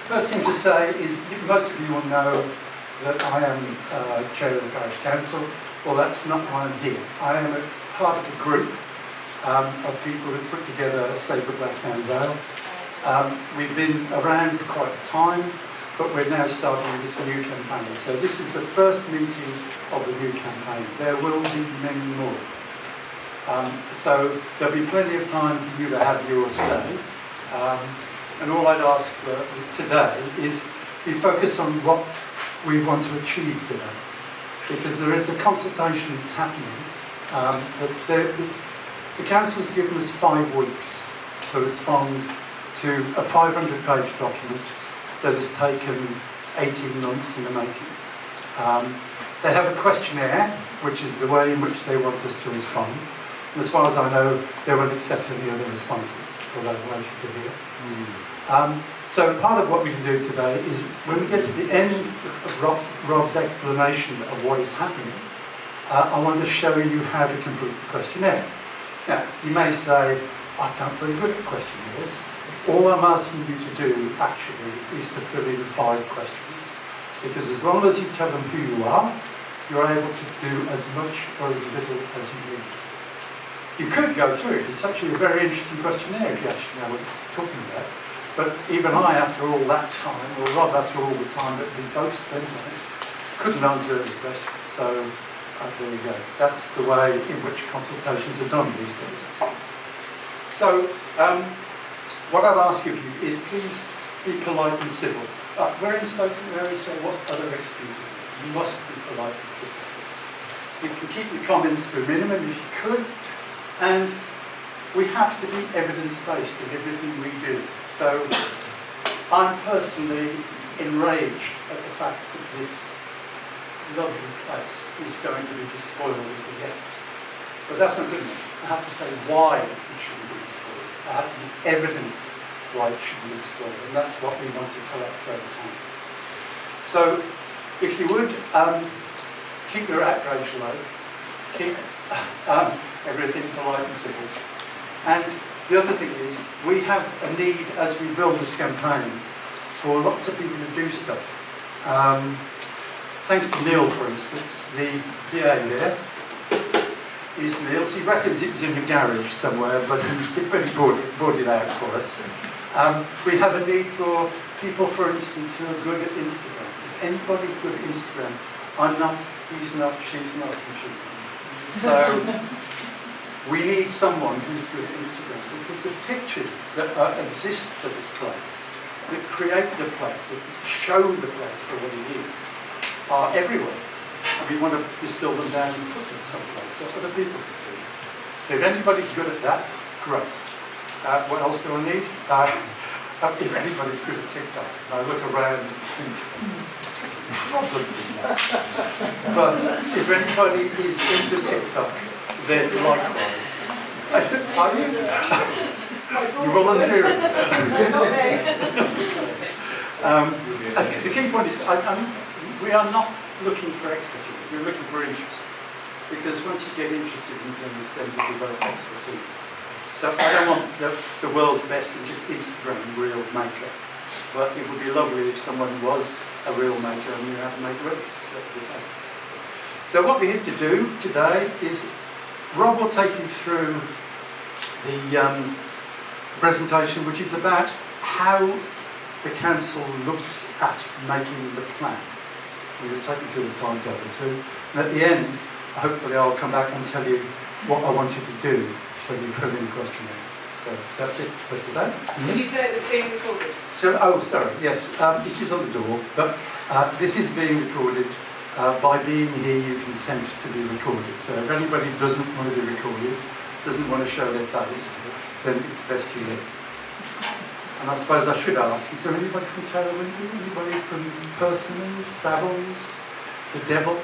First thing to say is most of you will know that I am chair of the parish council. Well, that's not why I'm here. I am a part of a group of people who put together Save the Blackdown Vale. We've been around for quite a time, but we're now starting this new campaign. So this is the first meeting of the new campaign. There will be many more. So there'll be plenty of time for you to have your say. And all I'd ask for today is we focus on what we want to achieve today. Because there is a consultation that's happening. The council's given us 5 weeks to respond to a 500-page document that has taken 18 months in the making. They have a questionnaire, which is the way in which they want us to respond. And as far as I know, they won't accept any other responses, although I'm waiting to hear. So part of what we can do today is, when we get to the end of Rob's explanation of what is happening, I want to show you how to complete the questionnaire. Now, you may say, I'm not very good at questionnaires. All I'm asking you to do, actually, is to fill in 5 questions. Because as long as you tell them who you are, you're able to do as much or as little as you need. You could go through it. It's actually a very interesting questionnaire if you actually know what it's talking about. But even I, after all that time, or Rob, after all the time that we both spent on it, couldn't answer every question. So there you go. That's the way in which consultations are done these days. So what I'd ask of you is, please be polite and civil. We're in Stoke St Mary, so what other excuses? You must be polite and civil. You can keep your comments to a minimum if you could. And we have to be evidence-based in everything we do. So I'm personally enraged at the fact that this lovely place is going to be despoiled if we get it. But that's not good enough. I have to say why it shouldn't be despoiled. I have to give evidence why it shouldn't be despoiled. And that's what we want to collect over time. So if you would, keep your outrage low. Keep everything polite and civil. And the other thing is, we have a need, as we build this campaign, for lots of people to do stuff. Thanks to Neil, for instance, the PA there is Neil's. He reckons it was in the garage somewhere, but he's pretty brought it out for us. We have a need for people, for instance, who are good at Instagram. If anybody's good at Instagram, I'm not, he's not, she's not, and she's not. So we need someone who's good at Instagram, because the pictures that exist for this place, that create the place, that show the place for what it is, are everywhere. And we want to distill them down and put them someplace so other people can see. So if anybody's good at that, great. What else do I need? If anybody's good at TikTok, I look around and think, probably not. But if anybody is into TikTok, then likewise. Are you? You're volunteering. Okay, the key point is, we are not looking for expertise, we're looking for interest. Because once you get interested in things, then you develop expertise. So I don't want the world's best Instagram reel maker, but it would be lovely if someone was a reel maker and knew how to make reels. So what we're here to do today is, Rob will take you through the presentation, which is about how the council looks at making the plan. We will take you through the timetable too. And at the end, hopefully I'll come back and tell you what I want you to do when you fill in the questionnaire. So that's it for today. Did you say it was being recorded? So, oh, sorry, yes, it is on the door, but this is being recorded. By being here, you consent to be recorded. So if anybody doesn't want to be recorded, doesn't want to show their face, then it's best you leave. And I suppose I should ask, is there anybody from Taylor Wimpey? Anybody from Personal, Savills, the Devil?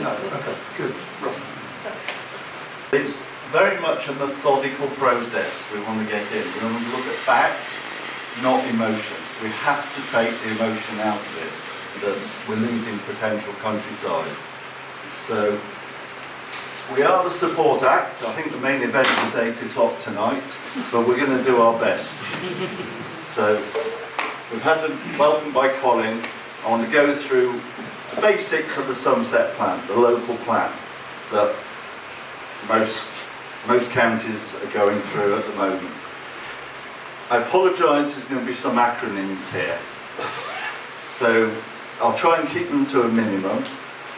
No, okay, good. Right. It's very much a methodical process we want to get in. We want to look at fact, not emotion. We have to take the emotion out of it, that we're losing potential countryside. So we are the support act. I think the main event is 8 o'clock tonight, but we're going to do our best. So we've had the welcome by Colin. I want to go through the basics of the Somerset plan, the local plan that most counties are going through at the moment. I apologise, there's going to be some acronyms here. So I'll try and keep them to a minimum,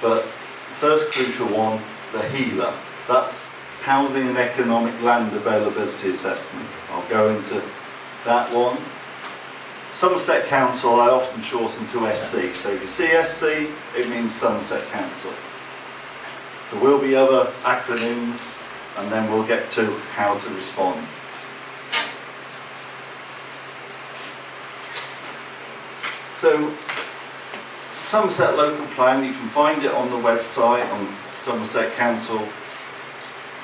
but the first crucial one, the HELA. That's Housing and Economic Land Availability Assessment. I'll go into that one. Somerset Council, I often shorten to SC. So if you see SC, it means Somerset Council. There will be other acronyms, and then we'll get to how to respond. So, Somerset Local Plan, you can find it on the website, on Somerset Council.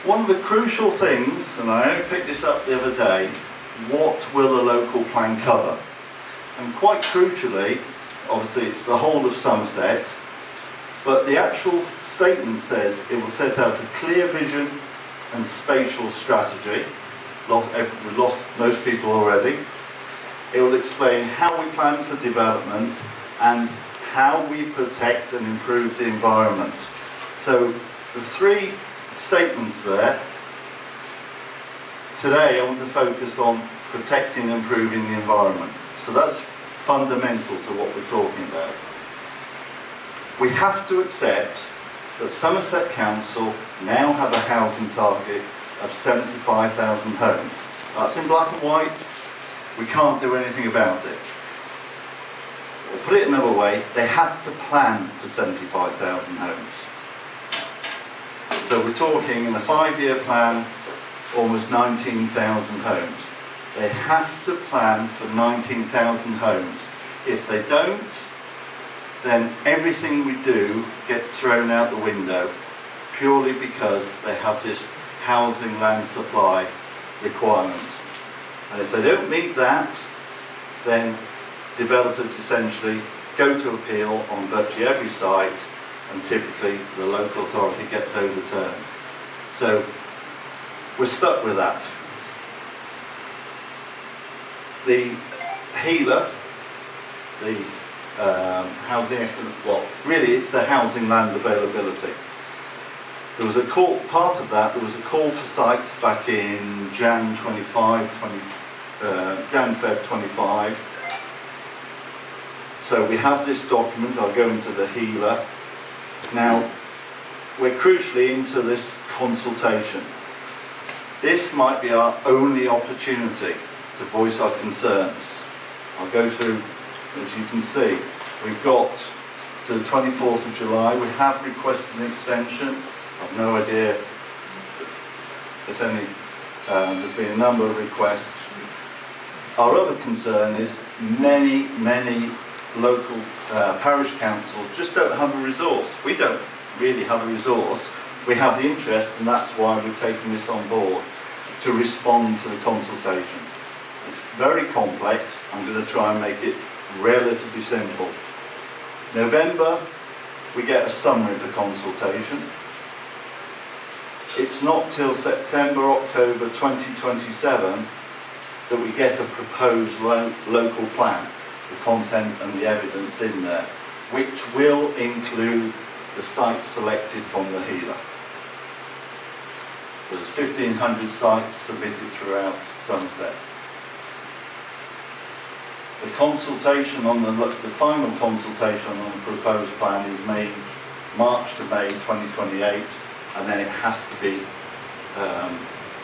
One of the crucial things, and I only picked this up the other day, what will a local plan cover? And quite crucially, obviously it's the whole of Somerset, but the actual statement says it will set out a clear vision and spatial strategy. We've lost most people already. It will explain how we plan for development and how we protect and improve the environment. So the three statements there. Today I want to focus on protecting and improving the environment. So that's fundamental to what we're talking about. We have to accept that Somerset Council now have a housing target of 75,000 homes. That's in black and white. We can't do anything about it. Or put it another way, they have to plan for 75,000 homes. So we're talking in a 5-year plan, almost 19,000 homes. They have to plan for 19,000 homes. If they don't, then everything we do gets thrown out the window, purely because they have this housing land supply requirement. And if they don't meet that, then developers essentially go to appeal on virtually every site, and typically the local authority gets overturned. So we're stuck with that. The HELA, the housing, well, really it's the housing land availability. There was a call, part of that, there was a call for sites back in Jan Feb 25. So we have this document, I'll go into the HELA. Now, we're crucially into this consultation. This might be our only opportunity to voice our concerns. I'll go through, as you can see, we've got to the 24th of July. We have requested an extension. I've no idea if any, there's been a number of requests. Our other concern is many local parish councils just don't have a resource. We don't really have a resource. We have the interest, and that's why we're taking this on board, to respond to the consultation. It's very complex. I'm going to try and make it relatively simple. November, we get a summary of the consultation. It's not till September, October 2027 that we get a proposed local plan, the content and the evidence in there, which will include the sites selected from the HELA. So there's 1,500 sites submitted throughout Somerset. The consultation on the final consultation on the proposed plan is made March to May 2028, and then it has to be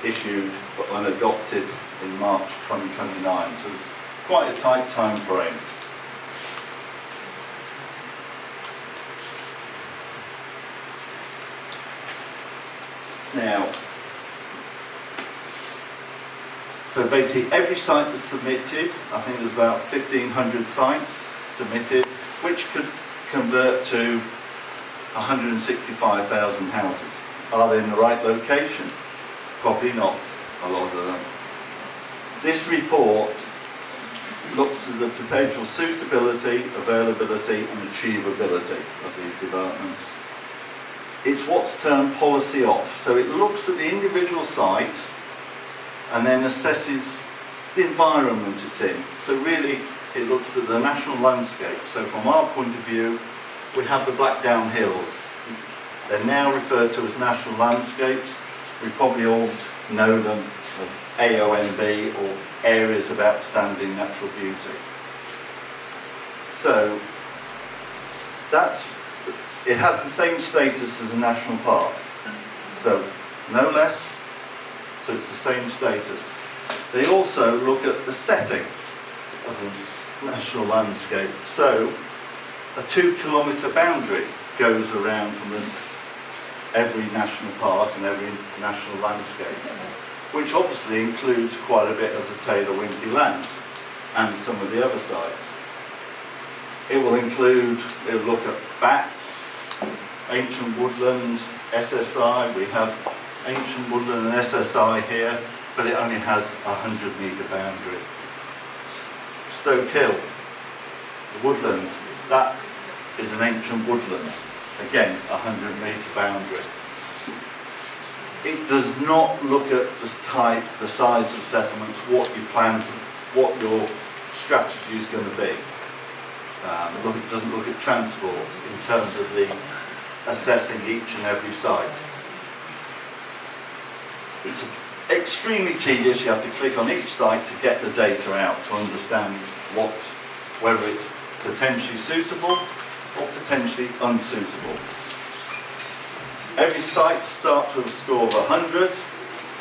issued and adopted in March 2029. So it's quite a tight time frame. Now, so basically every site that's submitted, I think there's about 1,500 sites submitted, which could convert to 165,000 houses. Are they in the right location? Probably not, a lot of them. This report looks at the potential suitability, availability and achievability of these developments. It's what's termed policy off. So it looks at the individual site and then assesses the environment it's in. So really, it looks at the national landscape. So from our point of view, we have the Blackdown Hills. They're now referred to as national landscapes. We probably all know them as AONB, or areas of outstanding natural beauty. So it has the same status as a national park. So no less, so it's the same status. They also look at the setting of the national landscape. So a 2-kilometre boundary goes around from every national park and every national landscape, which obviously includes quite a bit of the Taylor Wimpey land and some of the other sites. It will look at bats, ancient woodland, SSI. We have ancient woodland and SSI here, but it only has a 100-metre boundary. Stoke Hill, the woodland, that is an ancient woodland. Again, a 100-metre boundary. It does not look at the type, the size of the settlements, what you plan, what your strategy is going to be. It doesn't look at transport in terms of the assessing each and every site. It's extremely tedious. You have to click on each site to get the data out to understand whether it's potentially suitable or potentially unsuitable. Every site starts with a score of 100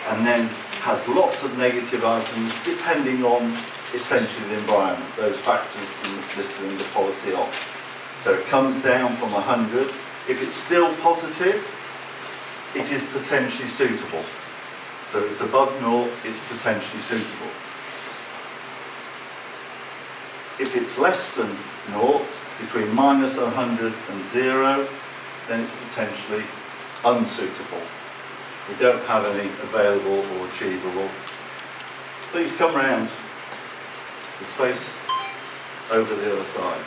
and then has lots of negative items depending on essentially the environment, those factors listed in the policy on. So it comes down from 100. If it's still positive, it is potentially suitable. So it's above 0, it's potentially suitable. If it's less than 0, between minus 100 and 0, then it's potentially unsuitable. We don't have any available or achievable. Please come round the space over the other side.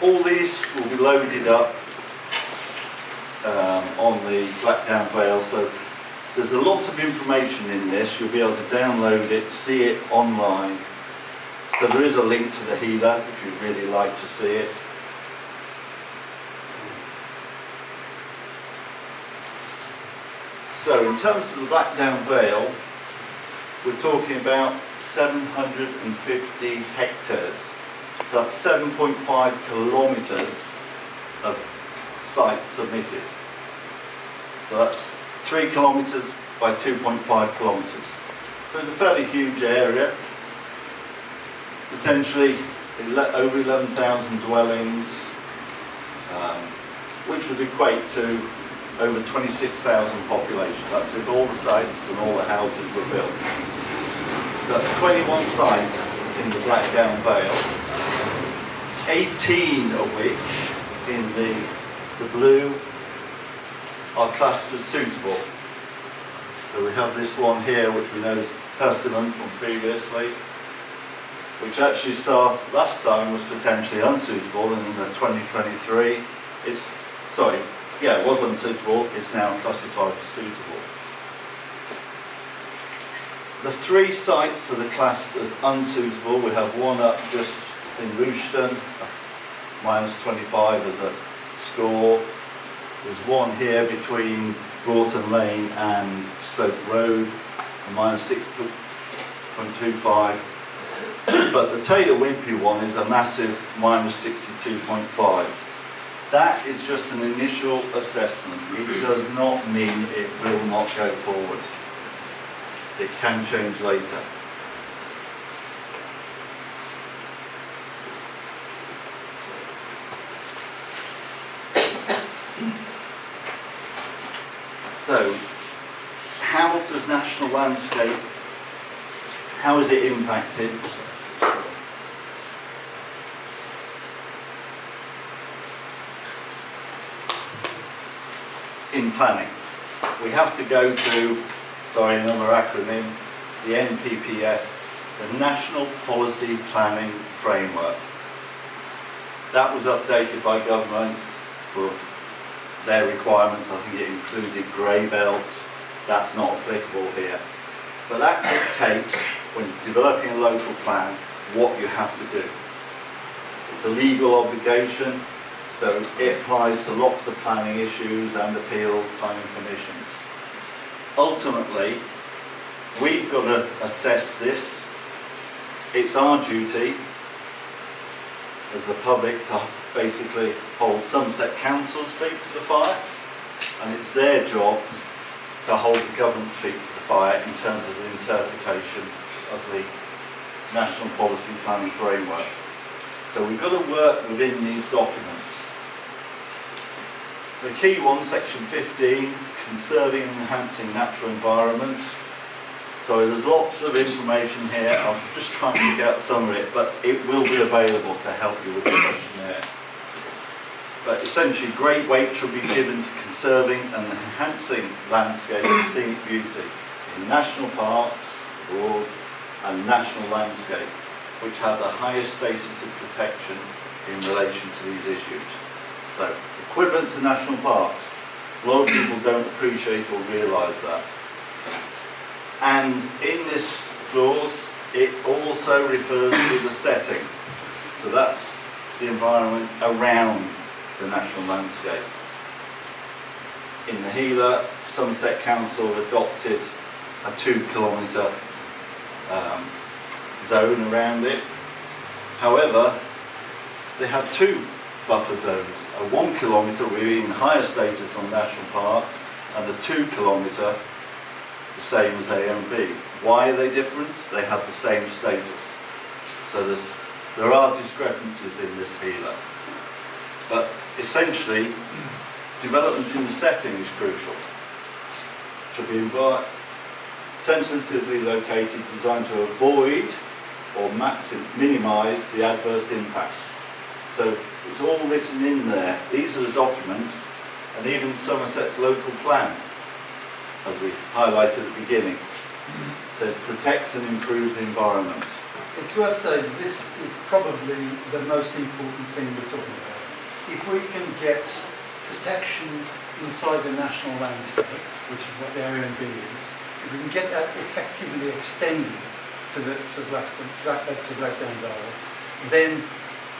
All these will be loaded up on the Blackdown Vale, so there's a lot of information in this. You'll be able to download it, see it online. So there is a link to the healer if you'd really like to see it. So in terms of the Blackdown Vale, we're talking about 750 hectares. So that's 7.5 kilometres of sites submitted. So that's 3 kilometres by 2.5 kilometres. So it's a fairly huge area. Potentially over 11,000 dwellings, which would equate to over 26,000 population. That's if all the sites and all the houses were built. So that's 21 sites in the Blackdown Vale, 18 of which in the blue are classed as suitable. So we have this one here, which we know is Persimmon from previously, which actually last time was potentially unsuitable, and in the 2023 it was unsuitable, it's now classified as suitable. The 3 sites that are classed as unsuitable, we have one up just in Rooston, minus 25 as a score. There's one here between Broughton Lane and Stoke Road, minus 6.25. But the Taylor Wimpey one is a massive minus 62.5. That is just an initial assessment. It does not mean it will not go forward. It can change later. So, how does national landscape, how is it impacted? In planning. We have to go to, another acronym, the NPPF, the National Policy Planning Framework. That was updated by government for their requirements. I think it included grey belt. That's not applicable here. But that dictates, when you're developing a local plan, what you have to do. It's a legal obligation, so it applies to lots of planning issues and appeals, planning commissions. Ultimately, we've got to assess this. It's our duty as the public to basically hold Somerset Council's feet to the fire, and it's their job to hold the government's feet to the fire in terms of the interpretation of the National Policy Planning Framework. So we've got to work within these documents. The key one, section 15, conserving and enhancing natural environment. So there's lots of information here. I'm just trying to get out some of it, but it will be available to help you with the questionnaire. But essentially, great weight should be given to conserving and enhancing landscape and scenic beauty in national parks, broads, and national landscape, which have the highest status of protection in relation to these issues. So, equivalent to national parks. A lot of people don't appreciate or realise that. And in this clause, it also refers to the setting. So that's the environment around the national landscape. In the Heeler, Somerset Council adopted a 2 kilometre zone around it. However, they have 2 buffer zones, a 1 kilometre with even higher status on national parks, and a 2 kilometre the same as A and B. Why are they different? They have the same status. So there are discrepancies in this Heeler. But essentially, development in the setting is crucial. Should be sensitively located, designed to avoid or minimise the adverse impacts. So it's all written in there. These are the documents, and even Somerset's local plan, as we highlighted at the beginning, says protect and improve the environment. It's worth saying this is probably the most important thing we're talking about. If we can get protection inside the national landscape, which is what the Area B is, if we can get that effectively extended to Blackdown Vale, then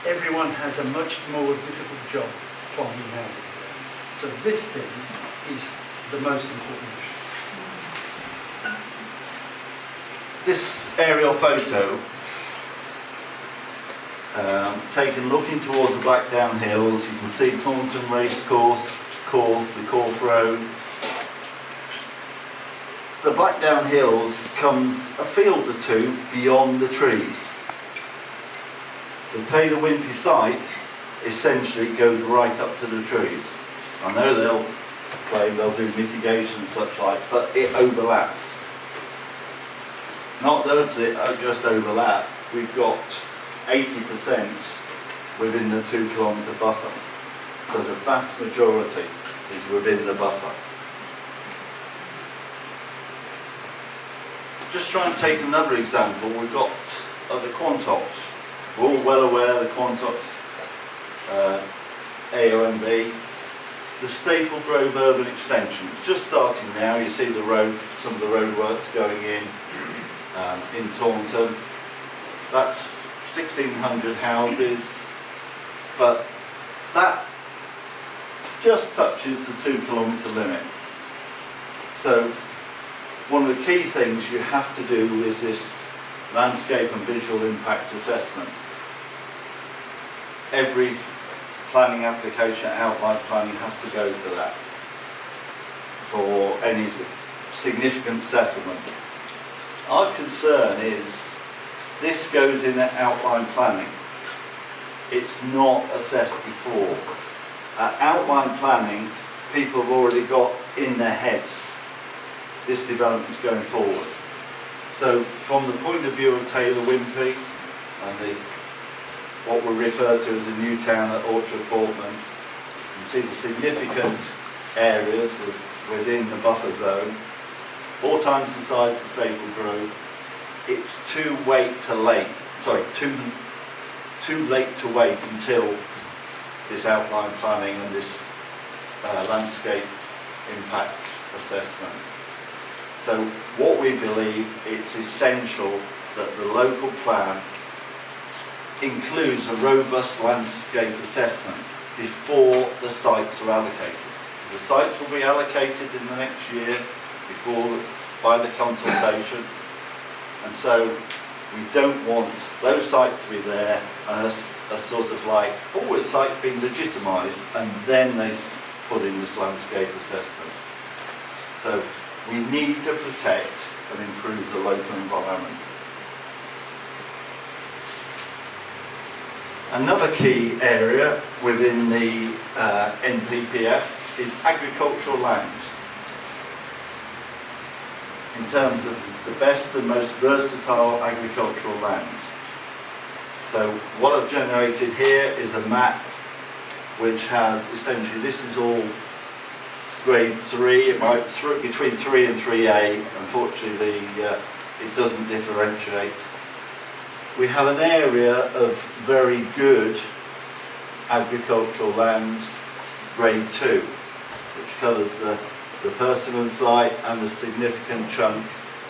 everyone has a much more difficult job planting houses there. So this thing is the most important issue. This aerial photo, taken looking towards the Blackdown Hills, you can see Taunton Racecourse, the Corfe Road. The Blackdown Hills comes a field or 2 beyond the trees. The Taylor Wimpey site essentially goes right up to the trees. I know they'll claim they'll do mitigation and such like, but it overlaps. Not that it just overlap, we've got 80% within the 2 kilometre buffer. So the vast majority is within the buffer. Just try and take another example. We've got the Quantox. We're all well aware of the Quantox AOMB. The Staple Grove Urban Extension, just starting now. You see the road, some of the road works going in Taunton. That's 1,600 houses, but that just touches the 2 kilometre limit. So one of the key things you have to do is this landscape and visual impact assessment. Every planning application, outline planning, has to go to that for any significant settlement. Our concern is this goes in at outline planning. It's not assessed before. At outline planning, people have already got in their heads this development's going forward. So from the point of view of Taylor Wimpey and what we refer to as a new town at Orchard Portman, you can see the significant areas within the buffer zone, 4 times the size of Staple Grove. It's too late to wait until this outline planning and this landscape impact assessment. So what we believe, it's essential that the local plan includes a robust landscape assessment before the sites are allocated. The sites will be allocated in the next year by the consultation, and so we don't want those sites to be there and a sort of like, oh, a site's been legitimised, and then they put in this landscape assessment. So we need to protect and improve the local environment. Another key area within the NPPF is agricultural land. In terms of the best and most versatile agricultural land. So what I've generated here is a map which has essentially, this is all grade 3, it might between 3 and 3A. Unfortunately, it doesn't differentiate. We have an area of very good agricultural land, grade 2, which covers the Persimmon site and a significant chunk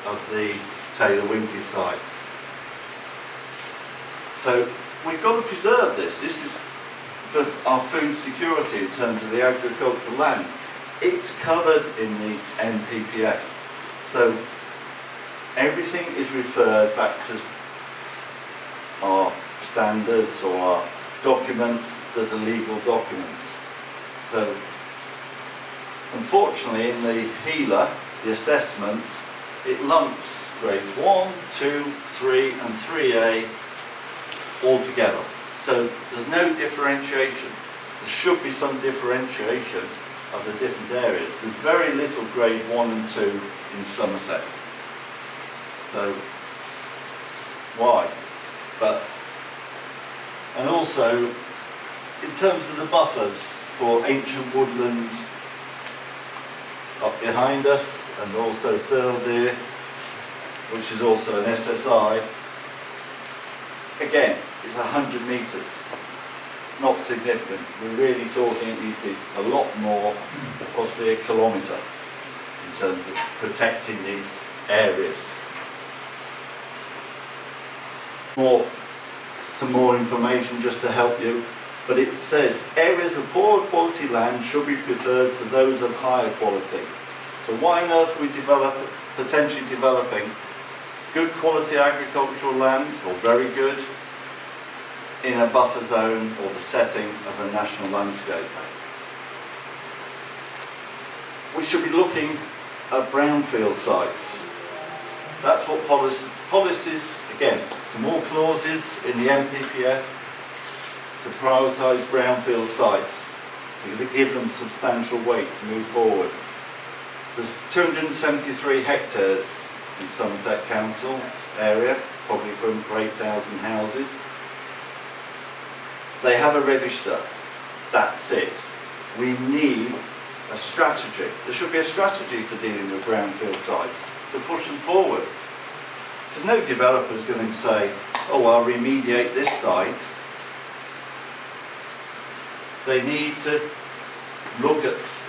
of the Taylor Wimpey site. So we've got to preserve this. This is for our food security in terms of the agricultural land. It's covered in the NPPF. So everything is referred back to our standards or our documents that are legal documents. So unfortunately in the HELA, the assessment, it lumps grades 1, 2, 3 and 3A all together. So there's no differentiation. There should be some differentiation of the different areas. There's very little grade 1 and 2 in Somerset. So why? And also in terms of the buffers for ancient woodland up behind us, and also Thirldeer, which is also an SSI. Again, it's 100 metres, not significant. We're really talking it needs to be a lot more, possibly a kilometre, in terms of protecting these areas. Some more information just to help you. But it says, areas of poor quality land should be preferred to those of higher quality. So why on earth are we potentially developing good quality agricultural land, or very good, in a buffer zone or the setting of a national landscape? We should be looking at brownfield sites. That's what policies, again, some more clauses in the NPPF to prioritise brownfield sites, to give them substantial weight to move forward. There's 273 hectares in Somerset Council's area, probably for 8,000 houses. They have a register, that's it. We need a strategy. There should be a strategy for dealing with brownfield sites to push them forward. There's no developer who's going to say, oh, I'll remediate this site. They need to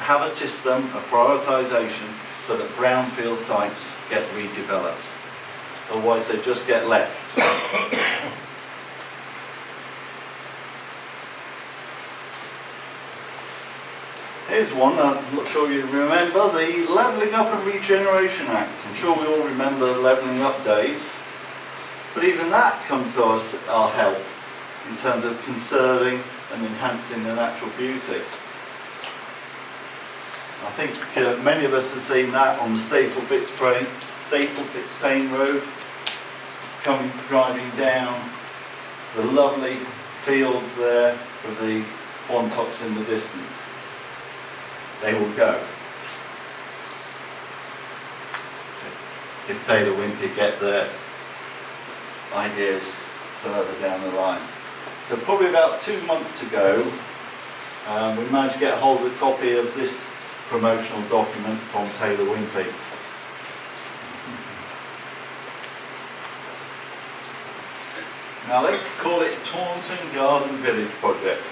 have a system, a prioritisation, so that brownfield sites get redeveloped. Otherwise they just get left. Here's one, I'm not sure you remember, the Levelling Up and Regeneration Act. I'm sure we all remember the Levelling Up days. But even that comes to our help in terms of conserving and enhancing the natural beauty. I think many of us have seen that on the Staple Fitzpaine Road, driving down the lovely fields there with the Quantocks in the distance. They will go. If Taylor Wimpey get their ideas further down the line. So probably about 2 months ago, we managed to get hold of a copy of this promotional document from Taylor Wimpey. Now they call it Taunton Garden Village Project.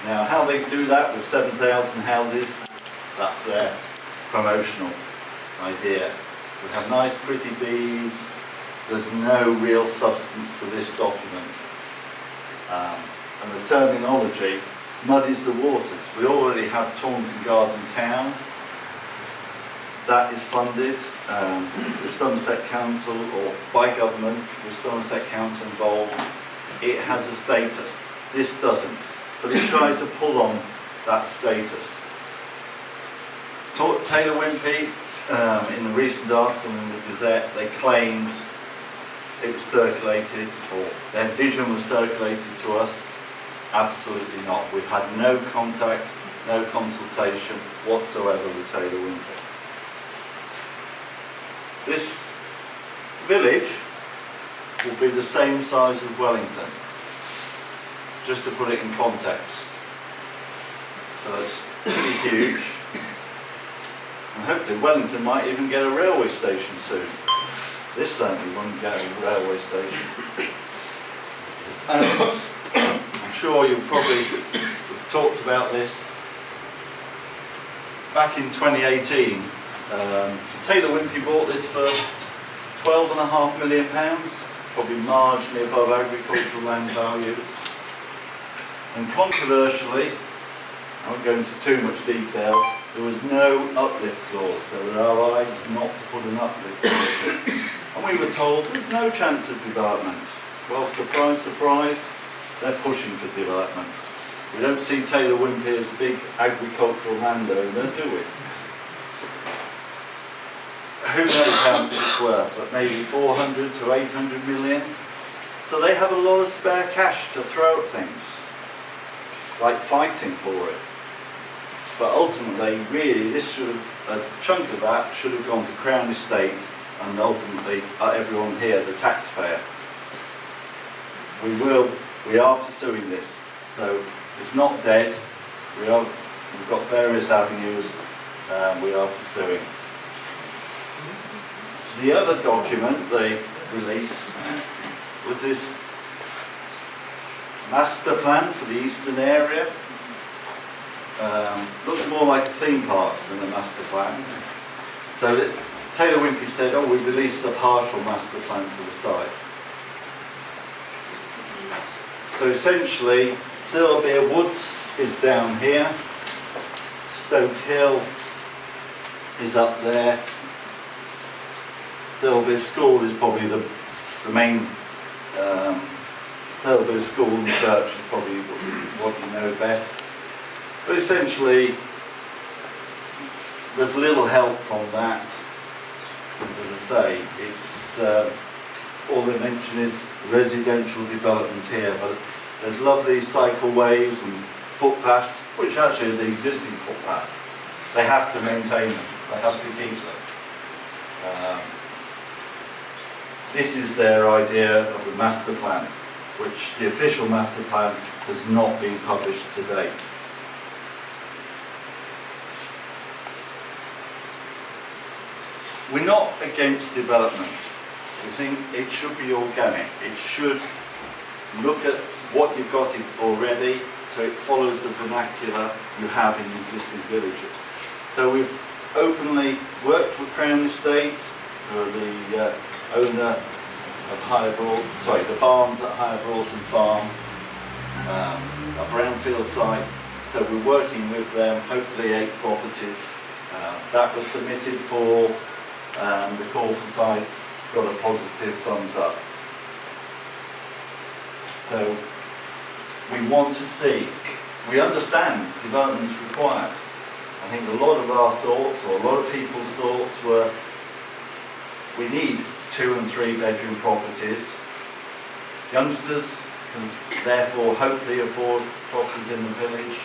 Now how they do that with 7,000 houses, that's their promotional idea. We have nice pretty beads. There's no real substance to this document. And the terminology muddies the waters. We already have Taunton Garden Town. That is funded with Somerset Council or by government with Somerset Council involved. It has a status. This doesn't, but it tries to pull on that status. Taylor Wimpey, in a recent article in the Gazette, they claimed it was circulated, or their vision was circulated to us. Absolutely not. We've had no contact, no consultation whatsoever with Taylor Wimpey. This village will be the same size as Wellington, just to put it in context. So it's pretty huge. And hopefully Wellington might even get a railway station soon. This certainly won't get a railway station. And I'm sure you've probably talked about this. Back in 2018, Taylor Wimpey bought this for £12.5 million, probably marginally above agricultural land values. And controversially, I won't go into too much detail, there was no uplift clause. There were allies not to put an uplift clause in. And we were told there's no chance of development. Well, surprise, surprise, they're pushing for development. We don't see Taylor Wimpey as a big agricultural landowner, do we? Who knows how much it's worth, but maybe 400 to 800 million. So they have a lot of spare cash to throw at things, like fighting for it. But ultimately, really, this should have, a chunk of that should have gone to Crown Estate and ultimately everyone here, the taxpayer. We are pursuing this, so it's not dead. We've got various avenues we are pursuing. The other document they released was this master plan for the eastern area. Looks more like a theme park than a master plan. So Taylor Wimpey said, oh, we've released a partial master plan for the site. So essentially, Thirlbere Woods is down here, Stoke Hill is up there, Thirlbere School is probably the main, Thirlbere School and church is probably what you know best. But essentially, there's little help from that. As I say, it's all they mention is residential development here, but there's lovely cycleways and footpaths, which actually are the existing footpaths. They have to maintain them, they have to keep them. This is their idea of the master plan, which the official master plan has not been published to date. We're not against development. We think it should be organic. It should look at what you've got already, so it follows the vernacular you have in existing villages. So we've openly worked with Crown Estate, who are the owner of the barns at Higher Broughton Farm, a brownfield site. So we're working with them, hopefully 8 properties. That was submitted for the call for sites, got a positive thumbs up. So we want to see, we understand development is required. I think a lot of our thoughts, or a lot of people's thoughts were, we need 2 and 3 bedroom properties. Youngsters can therefore hopefully afford properties in the village,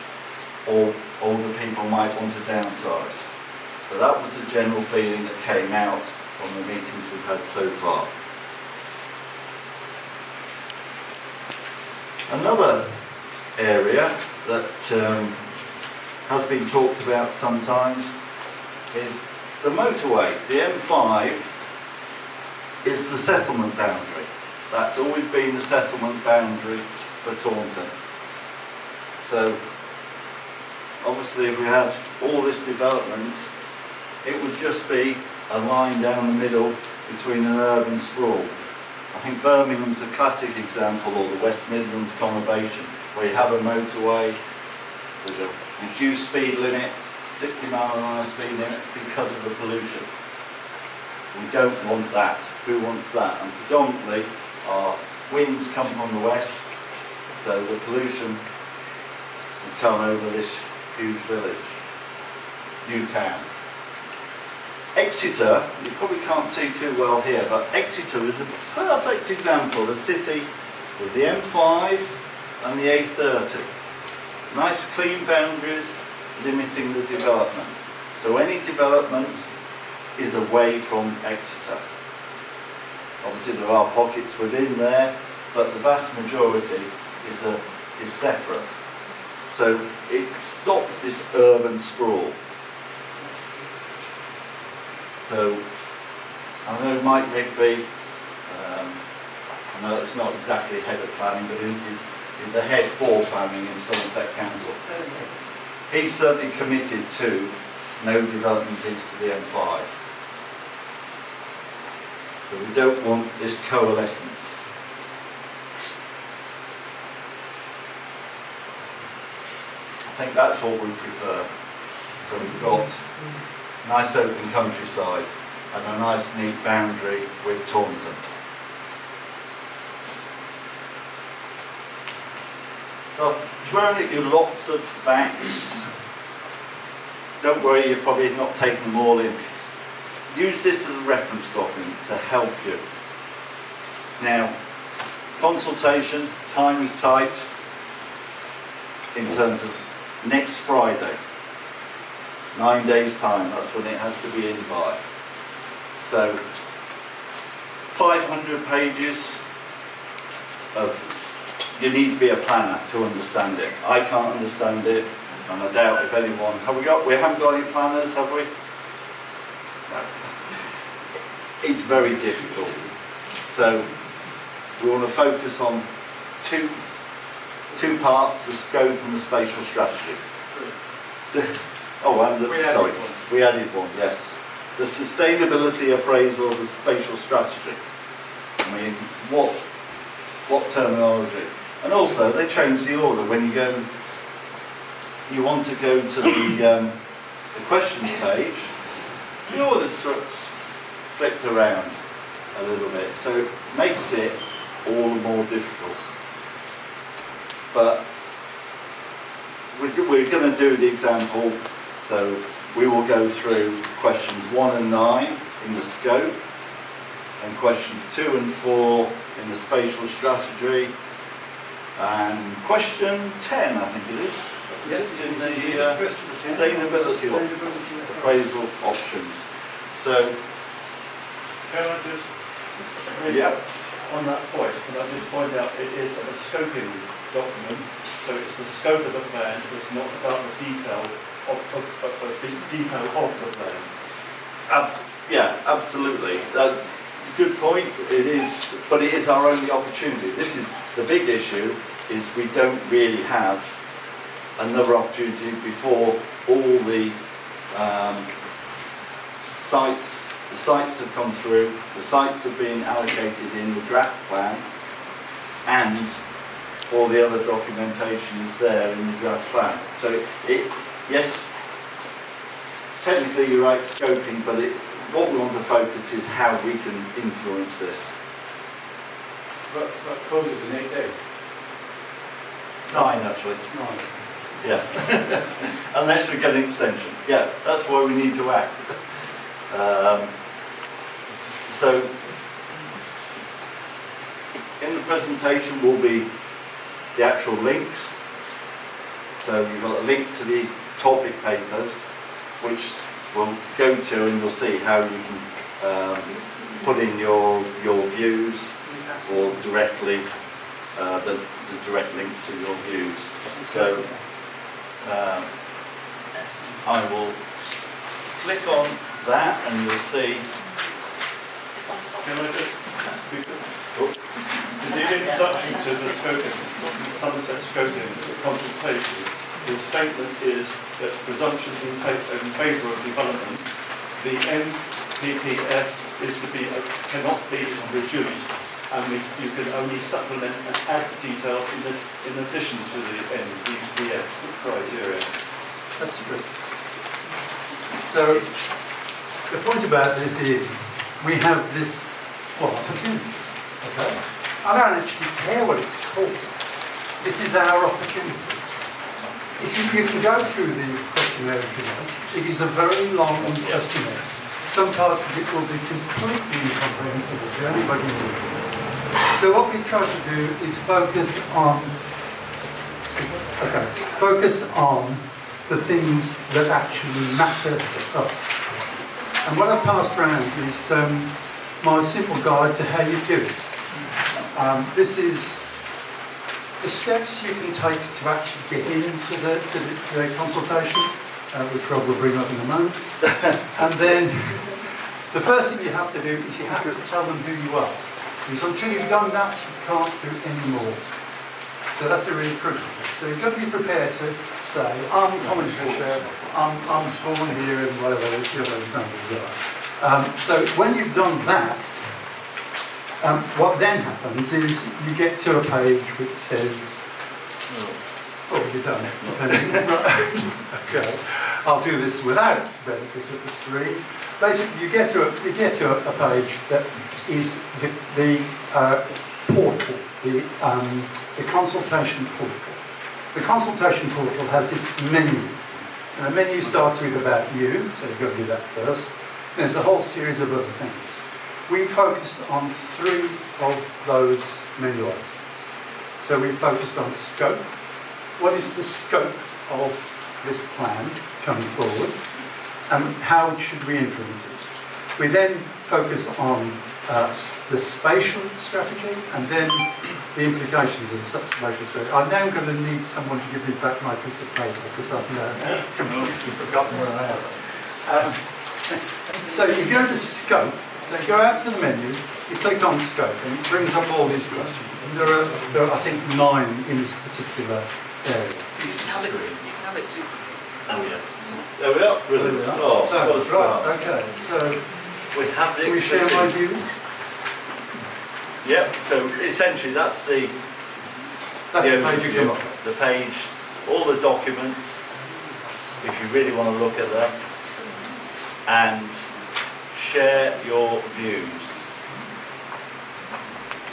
or older people might want to downsize. But that was the general feeling that came out from the meetings we've had so far. Another area that has been talked about sometimes is the motorway. The M5 is the settlement boundary. That's always been the settlement boundary for Taunton. So obviously if we had all this development, it would just be a line down the middle between an urban sprawl. I think Birmingham's a classic example, or the West Midlands conurbation, where you have a motorway, there's a reduced speed limit, 60-mile-an-hour speed limit because of the pollution. We don't want that. Who wants that? And predominantly our winds come from the west, so the pollution will come over this huge village, new town. Exeter, you probably can't see too well here, but Exeter is a perfect example, the city with the M5 and the A30. Nice clean boundaries limiting the development. So any development is away from Exeter. Obviously there are pockets within there, but the vast majority is separate. So it stops this urban sprawl. So I know Mike Rigby, I know it's not exactly head of planning, but is the head for planning in Somerset Council. He's certainly committed to no development east of the M5. So we don't want this coalescence. I think that's what we prefer. So we've got nice open countryside and a nice neat boundary with Taunton. So I've thrown at you lots of facts. Don't worry, you're probably not taking them all in. Use this as a reference document to help you. Now, consultation, time is tight in terms of next Friday. 9 days time, that's when it has to be in by. So 500 pages of, you need to be a planner to understand it. I can't understand it, and I doubt if anyone, we haven't got any planners, have we? No. It's very difficult. So we want to focus on two parts, the scope and the spatial strategy. We added one, yes. The sustainability appraisal of the spatial strategy. I mean, what terminology? And also, they changed the order. When you want to go to the questions page, the order's slipped around a little bit, so it makes it all the more difficult. But we're going to do the example. So we will go through questions 1 and 9 in the scope, and questions 2 and 4 in the spatial strategy, and question 10, I think it is. Yes, in the sustainability appraisal options. So, can I just, on that point, can I just point out it is a scoping document, so it's the scope of the plan, it's not about the detail of the plan. Yeah, absolutely. Good point. It is, but it is our only opportunity. This is the big issue: is we don't really have another opportunity before all the sites. The sites have come through. The sites have been allocated in the draft plan, and all the other documentation is there in the draft plan. So yes, technically you're right, scoping, but what we want to focus is how we can influence this. What causes an 8 day? 9 actually. 9. Yeah. Unless we get an extension. Yeah, that's why we need to act. So in the presentation will be the actual links. So you've got a link to the topic papers, which we'll go to, and you'll see how you can put in your views, or directly the direct link to your views. So I will click on that, and you'll see. Can I just speak up? In the introduction to the scoping, Somerset scoping consultation, the statement is that presumptions in favour of development, the PPF is to be, cannot be reduced, and you can only supplement and add detail in addition to the NPPF criteria. That's true. So the point about this is we have this opportunity. Okay? I don't actually care what it's called. This is our opportunity. If you can go through the questionnaire if you like, it is a very long questionnaire. Some parts of it will be completely incomprehensible to anybody new. So what we try to do is focus on the things that actually matter to us. And what I've passed around is my simple guide to how you do it. This is the steps you can take to actually get into the consultation, which Rob will bring up in a moment. And then the first thing you have to do is you have to tell them who you are. Because until you've done that, you can't do any more. So that's a really crucial thing. So you've got to be prepared to say, I'm Common Fisher, I'm born here, and whatever the other examples are. So when you've done that, what then happens is you get to a page which says, you're done it. Okay, I'll do this without benefit of the screen. Basically, you get to a page that is the portal, the consultation portal. The consultation portal has this menu. And the menu starts with about you, so you've got to do that first. There's a whole series of other things. We focused on 3 of those menu items. So we focused on scope. What is the scope of this plan coming forward? And how should we influence it? We then focus on the spatial strategy and then the implications of the spatial strategy. I'm now going to need someone to give me back my piece of paper because I've completely forgotten where I am. So you go to scope. So you go out to the menu, you click on scope, and it brings up all these questions. And there are I think, 9 in this particular area. You can have it too. Oh yeah. There we are. Brilliant. Oh, what a start. Right, okay. So we have the can we share my views? Yep. So essentially, that's the page you come up with. The page, all the documents, if you really want to look at them, and share your views.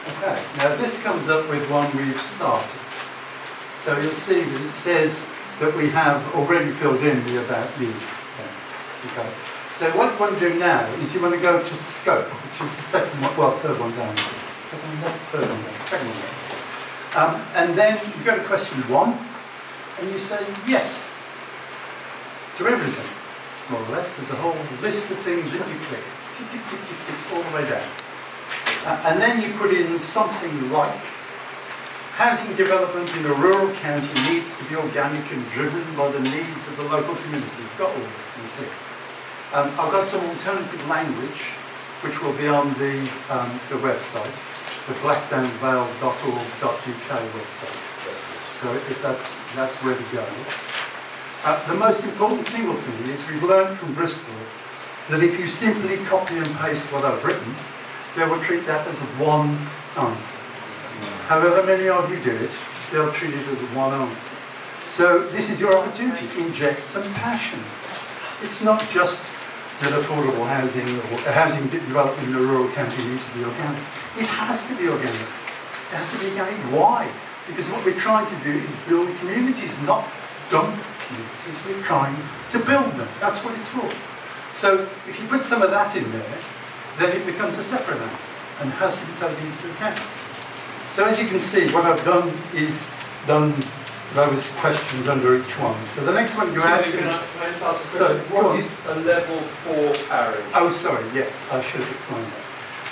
Okay, now this comes up with one we've started. So you'll see that it says that we have already filled in the about you. Okay. So what you want to do now is you want to go to scope, which is the second one, third one down. Second one down, third one down, second one down. And then you go to question 1, and you say yes to everything. More or less, there's a whole list of things that you click, tick, tick, tick, tick, tick, all the way down. And then you put in something like, housing development in a rural county needs to be organic and driven by the needs of the local community. You've got all these things here. I've got some alternative language, which will be on the website, the blackdownvale.org.uk website. So if that's where to go. The most important single thing is we've learned from Bristol that if you simply copy and paste what I've written, they will treat that as one answer. However many of you do it, they'll treat it as one answer. So this is your opportunity to inject some passion. It's not just that affordable housing or housing development in a rural county needs to be organic. It has to be organic. It has to be organic. Why? Because what we're trying to do is build communities, not dump communities. We're trying to build them. That's what it's for. So if you put some of that in there, then it becomes a separate answer and has to be taken into account. So as you can see, what I've done is done those questions under each one. So the next one you add to is... What is a level 4 parish? Oh, sorry, yes, I should have explained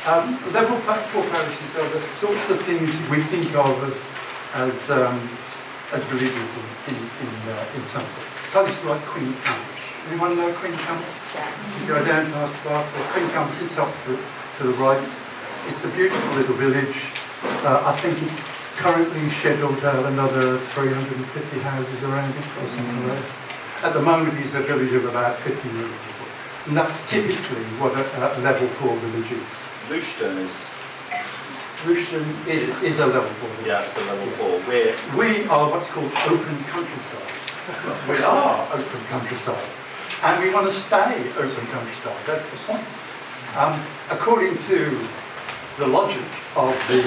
that. Level 4 parishes are the sorts of things we think of as villages in Somerset. Places like Queen Camp. Anyone know Queen Camp? So you go down past Sparkle. Queen Camp sits up to the right. It's a beautiful little village. I think it's currently scheduled to have another 350 houses around it or something like that. At the moment, it's a village of about 50 million people. And that's typically what a level 4 village is. Rushden is, Rushden is a level 4 village. yeah, it's a level 4. We are what's called open countryside. We are open countryside. And we want to stay open countryside. That's the point. According to the logic of the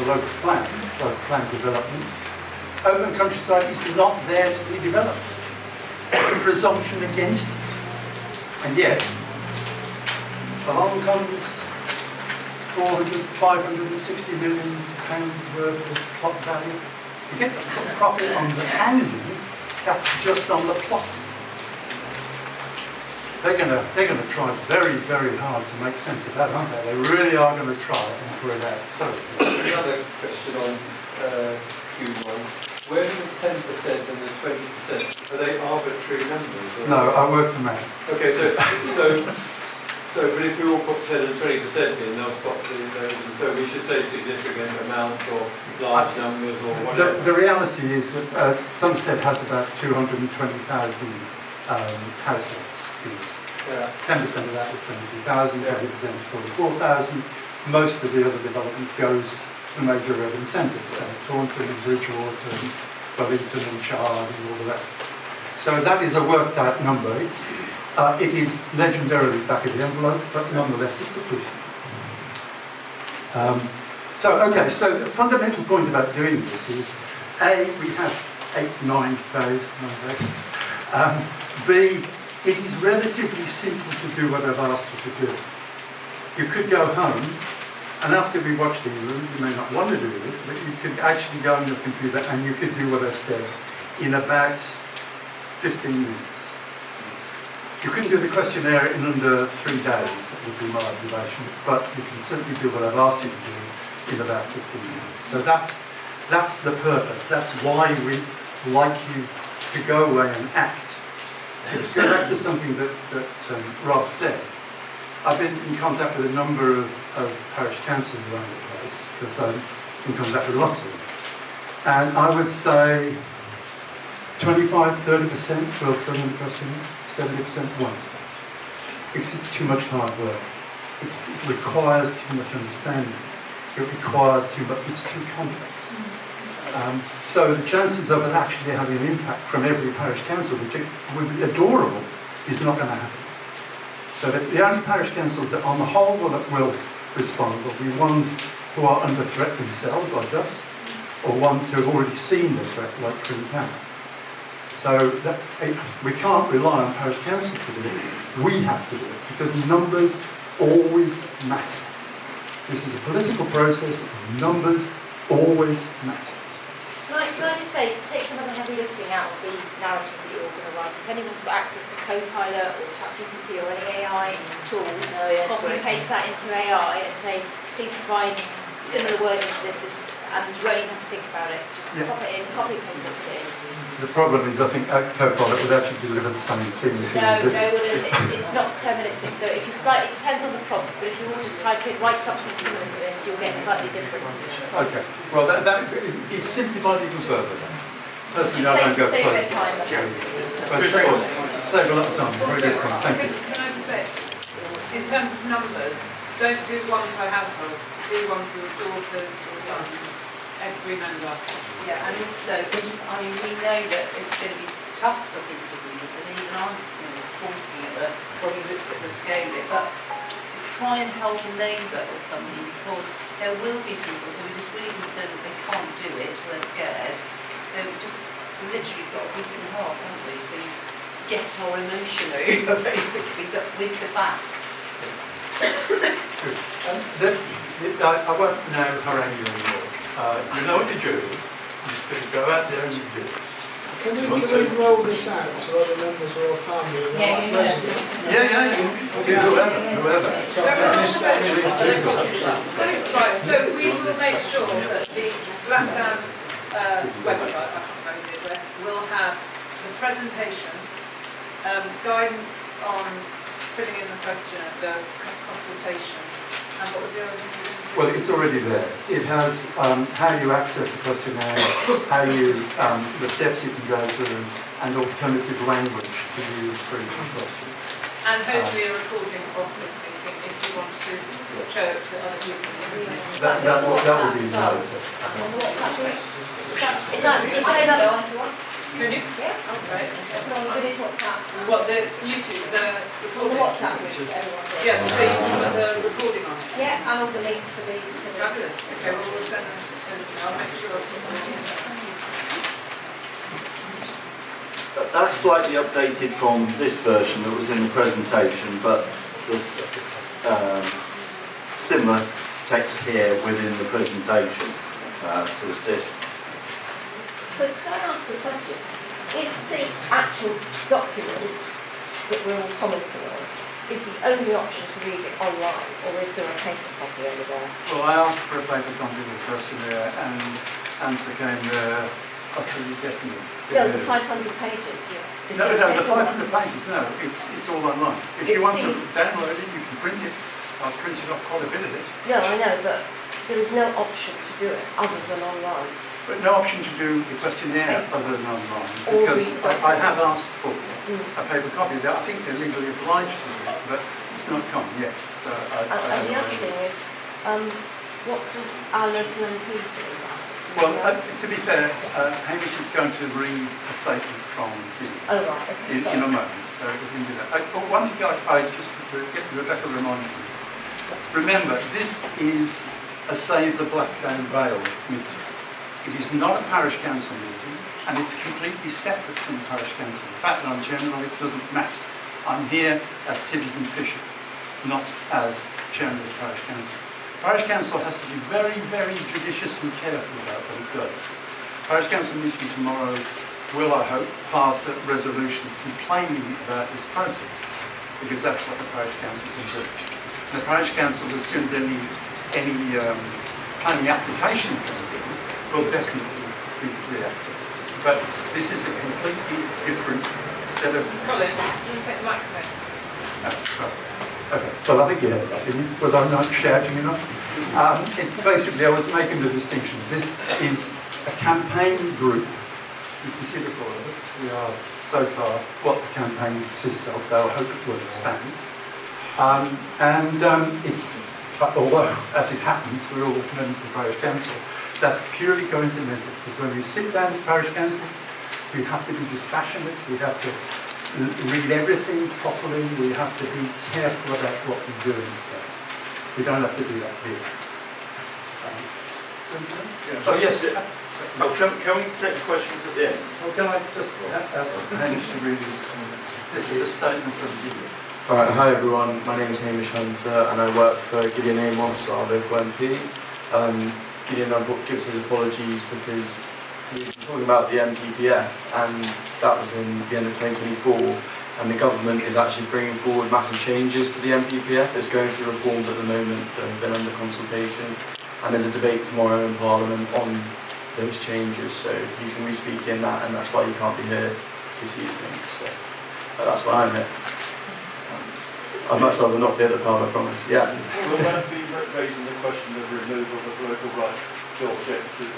local plan development, open countryside is not there to be developed. It's a presumption against it. And yet, along comes 560 million pounds worth of plot value. You get the profit on the housing, that's just on the plot. They're gonna try very, very hard to make sense of that, aren't they? They really are going to try and put it out. So, another question on Q1. Where are the 10% and the 20%? Are they arbitrary numbers? Or? no, I worked them out. Okay, but if we all put 10 and 20% in, they'll spot those. And so we should say significant amount or large numbers or whatever. The reality is that Somerset has about 220,000 households in it. Yeah. 10% of that is 22,000, 20% is 44,000. Most of the other development goes to major urban centres, so Taunton and Bridgewater and Wellington and Chard and all the rest. So that is a worked out number. It is legendarily back of the envelope, but nonetheless it's a decent. So the fundamental point about doing this is, A, we have 8-9 days, nonetheless. B, it is relatively simple to do what I've asked you to do. You could go home, and after we watched the room, you may not want to do this, but you could actually go on your computer and you could do what I've said in about 15 minutes. You couldn't do the questionnaire in under 3 days, that would be my observation, but you can certainly do what I've asked you to do in about 15 minutes. So that's the purpose. That's why we like you to go away and act. Let's go back to something that Rob said. I've been in contact with a number of parish councils around the place, because I'm in contact with lots of them. And I would say 25-30% will fill in the questionnaire, 70% won't. Because it's too much hard work. It requires too much understanding. It requires too much, it's too complex. So the chances of it actually having an impact from every parish council, which would be adorable, is not going to happen. So the only parish councils that on the whole will respond will be ones who are under threat themselves, like us, or ones who have already seen the threat, like Crewe Town. So we can't rely on parish council to do it. We have to do it, because numbers always matter. This is a political process, and numbers always matter. Can I just say, to take some of the heavy lifting out of the narrative that you're going to write, if anyone's got access to Copilot or ChatGPT or any AI tool, copy and paste that into AI and say, please provide similar wording to this, and you won't even have to think about it. Just pop it in, copy and paste it, put it in. The problem is, I think Copilot would actually deliver the same thing. It's not deterministic. So if you it depends on the prompt, but if you will just type in, write something similar to this, you'll get slightly different prompts. Okay. Well, it's simplified even further then. Personally, I don't go save a close. bit of time. Save a lot of time. Very good point. Thank you. Can I just say, in terms of numbers, don't do one per household. Do one for your daughters, your sons, every member. Yeah, and also, we know that it's going to be tough for people to do this, and even I'm talking at when we looked at the scale of it, but try and help a neighbour or somebody, because there will be people who are just really concerned that they can't do it, or they're scared. So we literally got a week and a half, haven't we, to get our emotion over, basically, but with the facts. I won't now harangue you anymore. You know what your job is. You're just going to go out there and you do it. Can we roll this out so other members of our family are resident? Yeah, whoever. So we will make sure that the Blackdown website, I can't remember the address, will have the presentation, guidance on filling in the questionnaire, the consultation, and what was the other thing? Well, it's already there. It has how you access the questionnaire, how you the steps you can go through, and alternative language to use for each question. and hopefully a recording of this meeting if you want to show it to other people. That would be nice. Is that, did you say that on? Can you? Yeah. I'll say it. But it's WhatsApp. What, there's YouTube, the On the recording? WhatsApp group, everyone. Yeah, so you can put the recording on it. Yeah, and all the links for the. Fabulous. Okay, well, we'll send them. I'll make sure I put them in. That's slightly updated from this version that was in the presentation, but there's similar text here within the presentation to assist. But can I ask a question? Is the actual document that we're all commenting on, is the only option to read it online, or is there a paper copy over there? Well, I asked for a paper copy of the questionnaire and answer came utterly definite. No, the 500 pages. Is No, there a the paper 500 pages, no, it's all online. If you want to download it, you can print it. I've printed off quite a bit of it. No, I know, but there is no option to do it other than online. But no option to do the questionnaire other than online, Or because the- I have asked for a paper copy. I think they're legally obliged to do it, but it's not come yet. So I And don't the know. other thing is, what does our local MP think about it? Well, to be fair, Hamish is going to read a statement from you Oh, right, okay. in a moment, so we can do that. One thing I just, Rebecca reminds me, remember, this is a Save the Blackdown Vale meeting. It is not a parish council meeting, and it's completely separate from the parish council. The fact that I'm chairman of it doesn't matter. I'm here as citizen Fisher, not as chairman of the parish council. Parish council has to be very, very judicious and careful about what it does. Parish council meeting tomorrow will, I hope, pass a resolution complaining about this process, because that's what the parish council can do. And the parish council, as soon as any planning application comes in, will definitely be reactive. But this is a completely different set of... Colin, you take the microphone. Okay, well, I think you had that, didn't you? Was I not shouting enough? Basically, I was making the distinction. This is a campaign group. You can see the four of us. We are, so far, what the campaign consists of, though I hope it will expand. It's, although, as it happens, we're all members of the parish council, that's purely coincidental, because when we sit down as parish councillors, we have to be dispassionate, we have to read everything properly, we have to be careful about what we do and say. We don't have to do that here. Oh yes. Can we take questions at the end? Well, can I just ask Hamish to read this is a statement from Gideon. Alright, hi everyone, my name is Hamish Hunter and I work for Gideon Amos, our local MP. Gideon gives his apologies because he was talking about the MPPF and that was in the end of 2024 and the government is actually bringing forward massive changes to the MPPF. It's going through reforms at the moment that have been under consultation and there's a debate tomorrow in Parliament on those changes, so he's going to be speaking that and that's why he can't be here this evening. So that's why I'm here. I'd much rather not be at the Parliament, I promise. Yeah. Will that be raising the question of removal of local rights to object to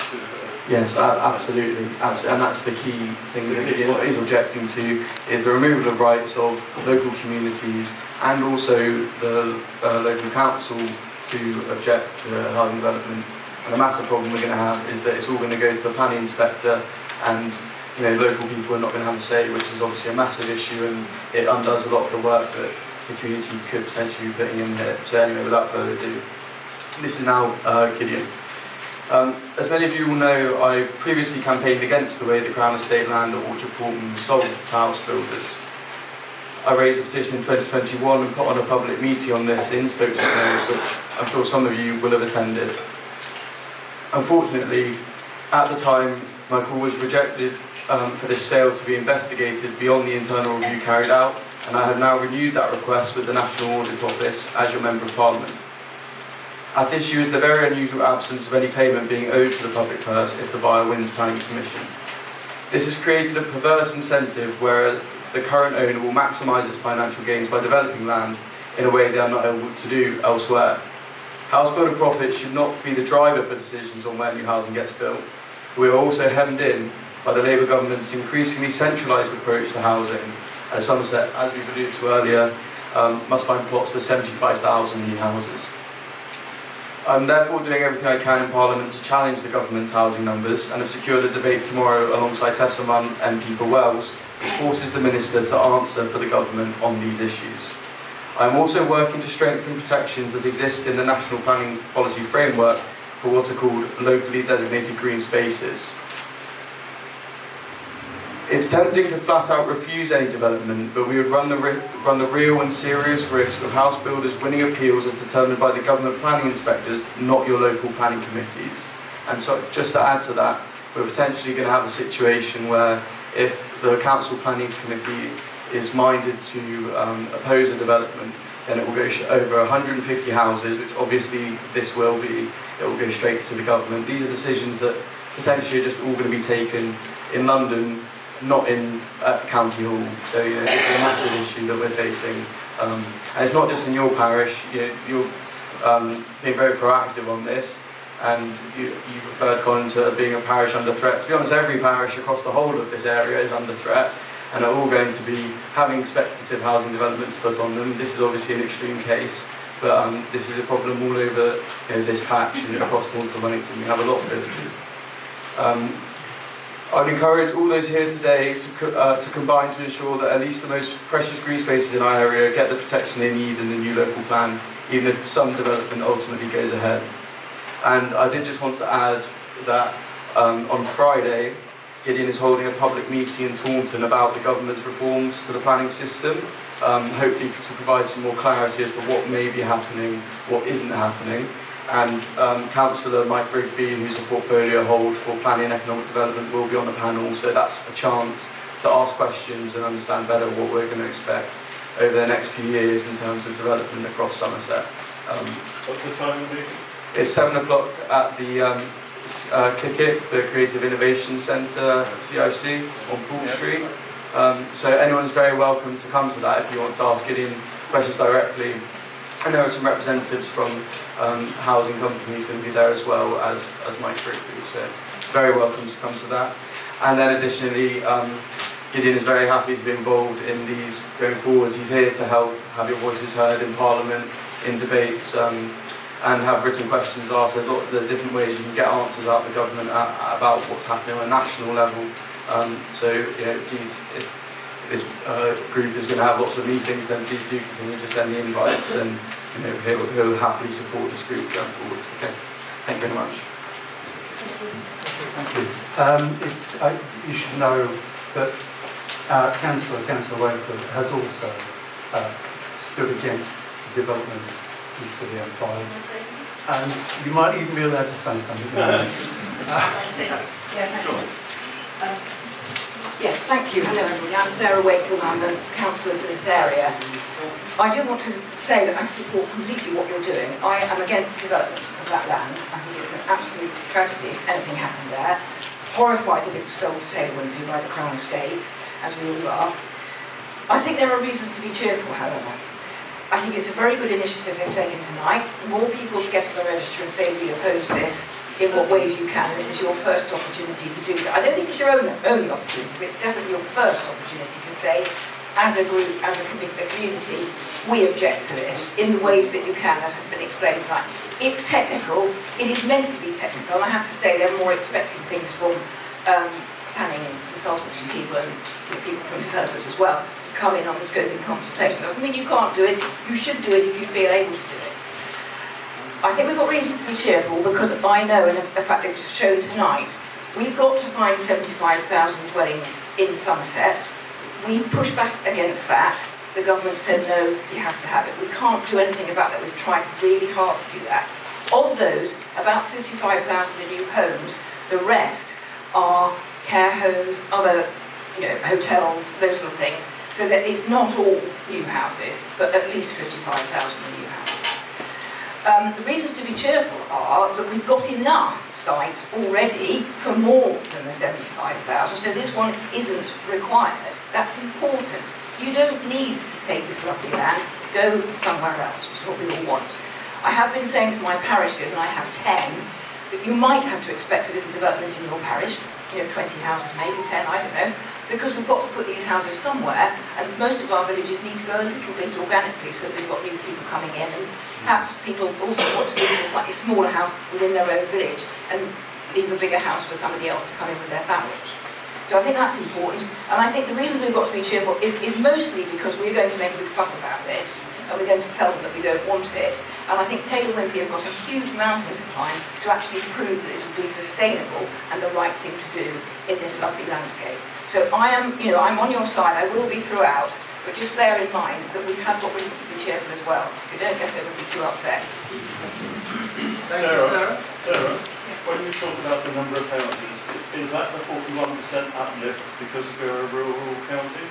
Yes, absolutely, and that's the key thing that Gideon is objecting to, is the removal of rights of local communities and also the local council to object to housing developments. And the massive problem we're going to have is that it's all going to go to the planning inspector and local people are not going to have a say, which is obviously a massive issue and it undoes a lot of the work that the community could potentially be putting in here. So anyway, without further ado, this is now Gideon. As many of you will know, I previously campaigned against the way the Crown Estate land at Orchard Portman was sold to house builders. I raised a petition in 2021 and put on a public meeting on this in Stoke-on-Trent, which I'm sure some of you will have attended. Unfortunately, at the time, my call was rejected for this sale to be investigated beyond the internal review carried out, and I have now renewed that request with the National Audit Office as your Member of Parliament. At issue is the very unusual absence of any payment being owed to the public purse if the buyer wins planning permission. This has created a perverse incentive where the current owner will maximise its financial gains by developing land in a way they are not able to do elsewhere. House builder profits should not be the driver for decisions on where new housing gets built. We are also hemmed in by the Labour government's increasingly centralised approach to housing, as Somerset, as we've alluded to earlier, must find plots for 75,000 new houses. I'm therefore doing everything I can in Parliament to challenge the government's housing numbers, and have secured a debate tomorrow alongside Tessa Munn, MP for Wells, which forces the Minister to answer for the government on these issues. I am also working to strengthen protections that exist in the National Planning Policy Framework for what are called locally designated green spaces. It's tempting to flat out refuse any development, but we would run the real and serious risk of house builders winning appeals as determined by the government planning inspectors, not your local planning committees. And so, just to add to that, we're potentially going to have a situation where if the council planning committee is minded to oppose a development, then it will go over 150 houses, which obviously this will be, it will go straight to the government. These are decisions that potentially are just all going to be taken in London, not in County Hall. So it's a massive issue that we're facing. And it's not just in your parish. You're being very proactive on this, and you referred, Colin, to being a parish under threat. To be honest, every parish across the whole of this area is under threat, and are all going to be having speculative housing developments put on them. This is obviously an extreme case, but this is a problem all over this patch and across Taunton, Wellington. We have a lot of villages. I would encourage all those here today to combine to ensure that at least the most precious green spaces in our area get the protection they need in the new local plan, even if some development ultimately goes ahead. And I did just want to add that on Friday, Gideon is holding a public meeting in Taunton about the government's reforms to the planning system, hopefully to provide some more clarity as to what may be happening, what isn't happening. And Councillor Mike Rigby, who's a portfolio hold for planning and economic development, will be on the panel, so that's a chance to ask questions and understand better what we're going to expect over the next few years in terms of development across Somerset. What's the time of the meeting? It's 7 o'clock at the KICIC, the Creative Innovation Centre, CIC, on Poole Street. So anyone's very welcome to come to that if you want to ask Gideon questions directly. And there are some representatives from housing companies going to be there as well as Mike Rigby, so very welcome to come to that. And then additionally, Gideon is very happy to be involved in these going forwards. He's here to help have your voices heard in Parliament, in debates, and have written questions asked. There's different ways you can get answers out of the government about what's happening on a national level. So please, if this group is going to have lots of meetings, then please do continue to send the invites, and he'll happily support this group going forward. Okay, thank you very much. Thank you. You should know that Councillor Wimpey has also stood against the development east of the M5, and you might even be allowed to say something. Yes, thank you. Hello everybody, I'm Sarah Wakefield, I'm the councillor for this area. I do want to say that I support completely what you're doing. I am against development of that land. I think it's an absolute tragedy if anything happened there. Horrified if it was sold to Taylor Wimpey by the Crown Estate, as we all are. I think there are reasons to be cheerful, however. I think it's a very good initiative they've taken tonight. More people get on the register and say we oppose this in what ways you can. This is your first opportunity to do that. I don't think it's your only opportunity, but it's definitely your first opportunity to say, as a group, as a community, we object to this in the ways that you can, that have been explained tonight. It's technical, it is meant to be technical, and I have to say they're more expecting things from planning and consultants and people from developers as well, to come in on the scoping consultation. Doesn't mean you can't do it, you should do it if you feel able to do it. I think we've got reasons to be cheerful because I know, and in fact it was shown tonight, we've got to find 75,000 dwellings in Somerset. We've pushed back against that. The government said no, you have to have it. We can't do anything about that. We've tried really hard to do that. Of those, about 55,000 are new homes. The rest are care homes, other hotels, those sort of things. So that it's not all new houses, but at least 55,000 are new houses. The reasons to be cheerful are that we've got enough sites already for more than the 75,000, so this one isn't required. That's important. You don't need to take this lovely land, go somewhere else, which is what we all want. I have been saying to my parishes, and I have 10, that you might have to expect a little development in your parish, 20 houses, maybe 10, I don't know, because we've got to put these houses somewhere, and most of our villages need to grow a little bit organically so that we've got new people coming in, and perhaps people also want to move to a slightly smaller house within their own village and leave a bigger house for somebody else to come in with their family. So I think that's important, and I think the reason we've got to be cheerful is mostly because we're going to make a big fuss about this, and we're going to tell them that we don't want it. And I think Taylor Wimpey have got a huge mountain to climb to actually prove that this will be sustainable and the right thing to do in this lovely landscape. So I'm on your side, I will be throughout, but just bear in mind that we have got reasons to be cheerful as well, so don't get everybody too upset. Sarah, when you talk about the number of houses, is that the 41% uplift because we're a rural county?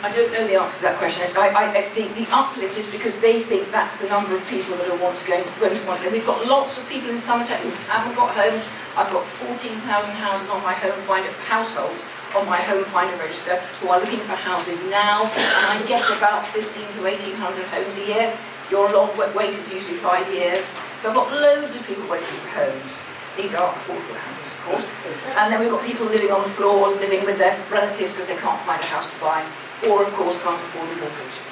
I don't know the answer to that question. The uplift is because they think that's the number of people that are going to want it. We've got lots of people in Somerset who haven't got homes. I've got 14,000 houses on my households on my home finder register who are looking for houses now, and I get about 1,500 to 1,800 homes a year. Your long wait is usually 5 years. So I've got loads of people waiting for homes. These are affordable houses, of course. And then we've got people living on floors, living with their relatives because they can't find a house to buy, or of course can't afford a mortgage.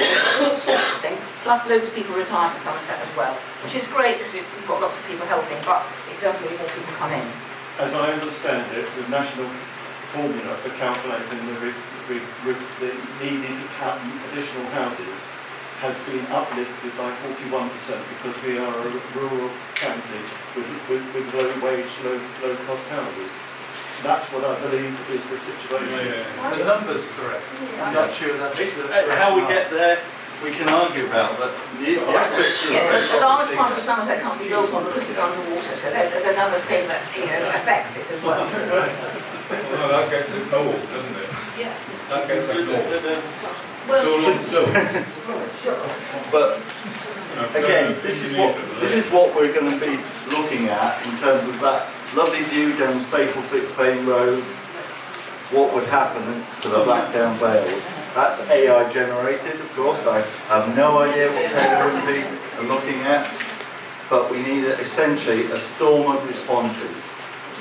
All sorts of things. Plus loads of people retire to Somerset as well, which is great because we've got lots of people helping, but it does mean more people come in. As I understand it, the national formula for calculating the needed additional houses has been uplifted by 41% because we are a rural county with low wage, low cost houses. That's what I believe is the situation. The number's correct. I'm not sure that's How we get there, we can argue about, but the aspect Yes, the large part of Somerset can't be built on because it's underwater, so there's another thing that affects it as well. Well, that gets ignored, doesn't it? Yeah. That gets ignored. But again, this is what we're going to be looking at in terms of that lovely view down Staple Fitzpaine Road. What would happen to the Blackdown Vale? That's AI generated, of course. I have no idea what Taylor Wimpey are looking at, but we need essentially a storm of responses.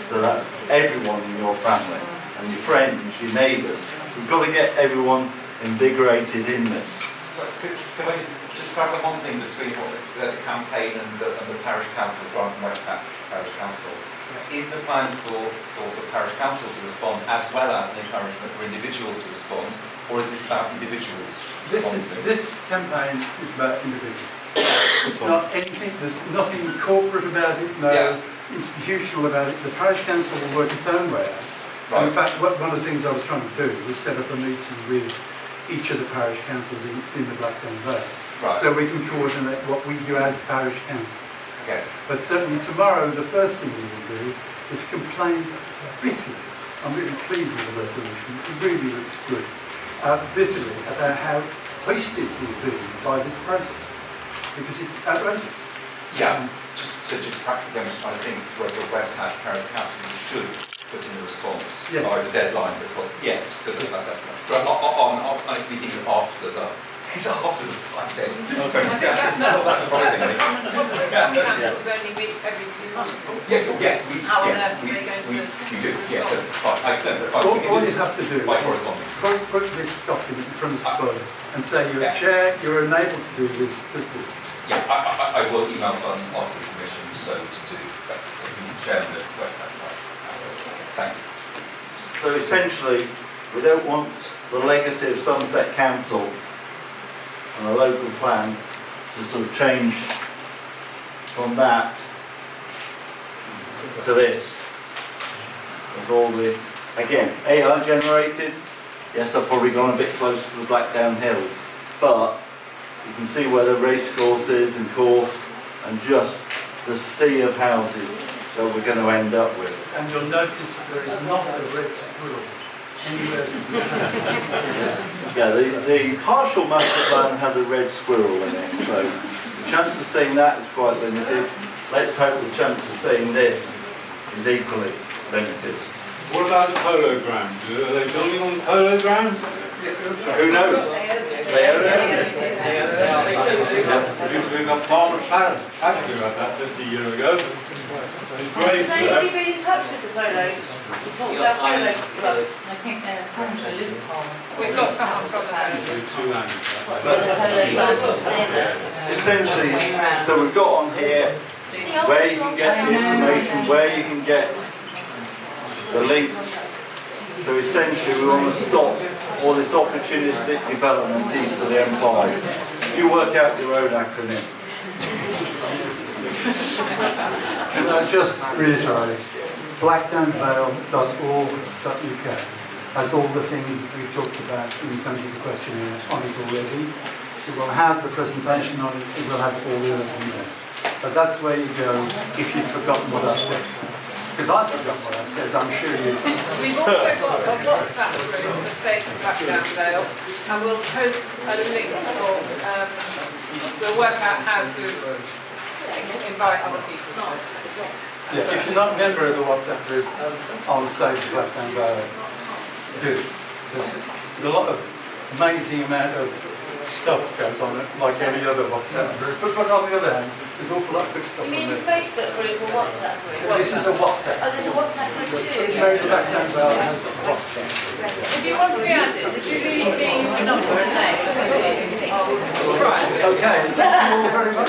So that's everyone in your family and your friends, your neighbours. We've got to get everyone invigorated in this. So can I just clarify one thing between what the campaign and the parish council, so I'm from West Parish Council. Is the plan for the parish council to respond as well as an encouragement for individuals to respond, or is this about individuals responding? This campaign is about individuals. It's not anything, there's nothing corporate about it, no institutional about it. The parish council will work its own way out. Right. And in fact, one of the things I was trying to do was set up a meeting with each of the parish councils in the Blackdown Vale. Right. So we can coordinate what we do as parish councils. Okay. But certainly tomorrow, the first thing we will do is complain bitterly. I'm really pleased with the resolution. It really looks good. Bitterly about how wasted we've been by this process. Because it's outrageous. Yeah. Just practically, I'm just trying to think whether West Parish Council should put in a response by the deadline. Yes, to the on its meeting after the. It's after the Blackdown. That's a common problem. Some councils only meet every 2 months. How on earth are they going to? We do. Yes. All you have to do is put this document in front of Spud and say you're a chair, you're unable to do this, just do it. Yeah, I will email some asking permission so to do that. He's chairman of West Parish. Thank you. So essentially, we don't want the legacy of Somerset Council and a local plan to sort of change from that to this. With all the, again, AI generated, yes, I've probably gone a bit close to the Blackdown Hills, but you can see where the racecourse is in Corfe and just the sea of houses that we're going to end up with. And you'll notice there is not a red squirrel anywhere to be found. Yeah, the partial master plan had a red squirrel in it, so the chance of seeing that is quite limited. Let's hope the chance of seeing this is equally limited. What about the polo grounds? Are they building on the polo grounds? Who knows? They own it. We've got farmers happy about that 50 years ago. It's great. Has anybody been in touch with the polo? We talked about polo club. I think they're from a loophole. We've got someone from the Two hands. So the polo club will stay there. Essentially, so we've got on here where you can get the information, where you can get the links. So essentially we want to stop all this opportunistic development east of the M5. You work out your own acronym. Can I just reiterate, blackdownvale.org.uk has all the things that we talked about in terms of the questionnaire on it already. It will have the presentation on it, it will have all the other things there. But that's where you go if you've forgotten what I've said. Because I've forgotten what I've said, I'm sure you. We've also got a WhatsApp group for the sake of Blackdown Vale, and we'll post a link for, we'll work out how to invite other people. Yeah, if you're not a member of the WhatsApp group on Save Blackdown Vale, do. There's a lot of amazing amount of stuff goes on it, like any other WhatsApp group. But on the other hand, there's an awful lot of good stuff You mean on the there. Facebook group or WhatsApp group? This is a WhatsApp. Oh, there's a WhatsApp group too. Save Blackdown Vale has a WhatsApp. If you want to be added, if you leave the number and name, It's okay. Thank you all very much.